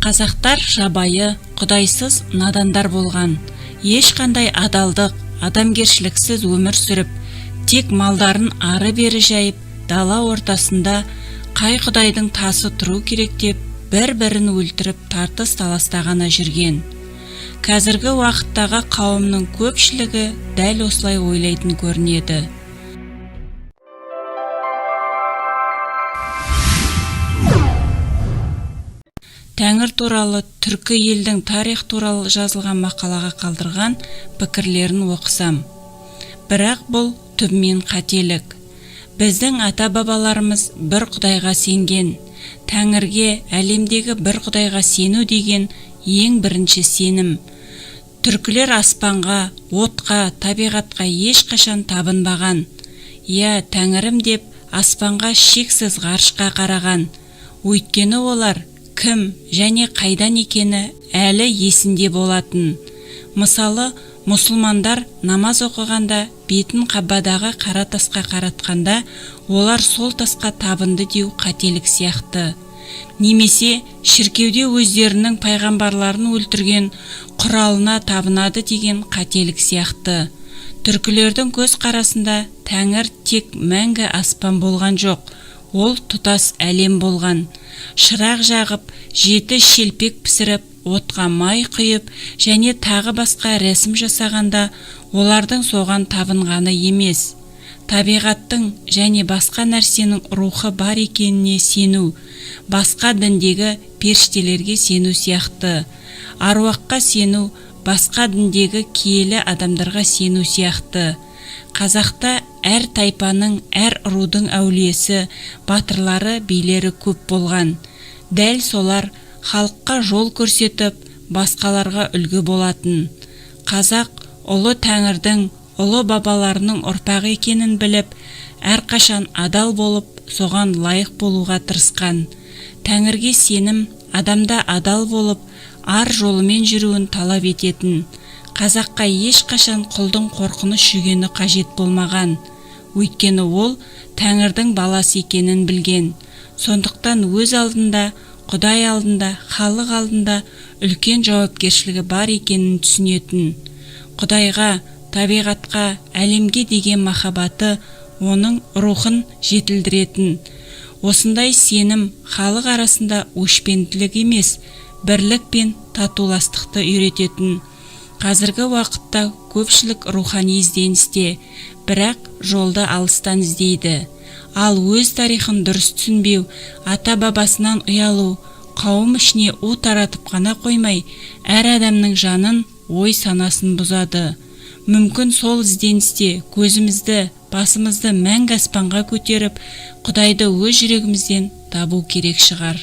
Қазақтар жабайы, құдайсыз надандар болған. Ешқандай адалдық, адамгершіліксіз өмір сүріп, тек малдарын ары-бері жайып, дала ортасында қай құдайдың тасы тұру керек деп, бір-бірін өлтіріп тартыс-таласта ғана жүрген. Қазіргі уақыттағы қауымның көпшілігі дәл осылай ойлайтын көрінеді. Тәңір туралы түркі елдің тарих туралы жазылған мақалаға қалдырған пікірлерін оқысам. Бірақ бұл түбімен қателік. Біздің ата-бабаларымыз бір құдайға сенген. Тәңірге, әлемдегі бір құдайға сену деген ең бірінші сенім. Түркілер аспанға, отқа, табиғатқа ешқашан табынбаған. Тәңірім деп аспанға шексіз ғарышқа қараған. Өйткені олар кім және қайдан екені әлі есінде болатын. Мысалы, мұсылмандар намаз оқығанда бетін қабадағы қара тасқа қаратқанда, олар сол тасқа табынды деу қателік сияқты. Немесе шіркеуде өздерінің пайғамбарларын өлтірген құралына табынады деген қателік сияқты. Түркілердің көз қарасында Тәңір тек мәңгі аспан болған жоқ, ол тұтас әлем болған. Шырақ жағып, жеті шелпек пісіріп, отқа май құйып және тағы басқа рәсім жасағанда, олардың соған табынғаны емес. Табиғаттың және басқа нәрсенің рухы бар екеніне сену, басқа діндегі періштелерге сену сияқты. Аруаққа сену, басқа діндегі киелі адамдарға сену сияқты. Қазақта әр тайпаның, әр рудың әулиесі, батырлары, билері көп болған. Дәл солар халыққа жол көрсетіп, басқаларға үлгі болатын. Қазақ ұлы Тәңірдің, ұлы бабаларының ұрпағы екенін біліп, әрқашан адал болып, соған лайық болуға тырысқан. Тәңірге сенім, адамда адал болып, ар жолымен жүруін талап ететін. Қазаққа ешқашан құлдың қорқыныш жегені қажет болмаған. Өйткені ол Тәңірдің баласы екенін білген. Сондықтан өз алдында, Құдай алдында, халық алдында үлкен жауапкершілігі бар екенін түсінетін. Құдайға, табиғатқа, әлемге деген махаббаты оның рухын жетілдіретін. Осындай сенім халық арасында өшпенділік емес, бірлік пен татуластықты үйрететін. Қазіргі уақытта көпшілік рухани ізденісте, бірақ жолды алыстан іздейді. Ал өз тарихын дұрыс түсінбеу, ата-бабасынан ұялу, қауым ішіне у таратып қана қоймай, әр адамның жанын, ой санасын бұзады. Мүмкін сол ізденісте көзімізді, басымызды мәңгі аспанға көтеріп, Құдайды өз жүрегімізден табу керек шығар.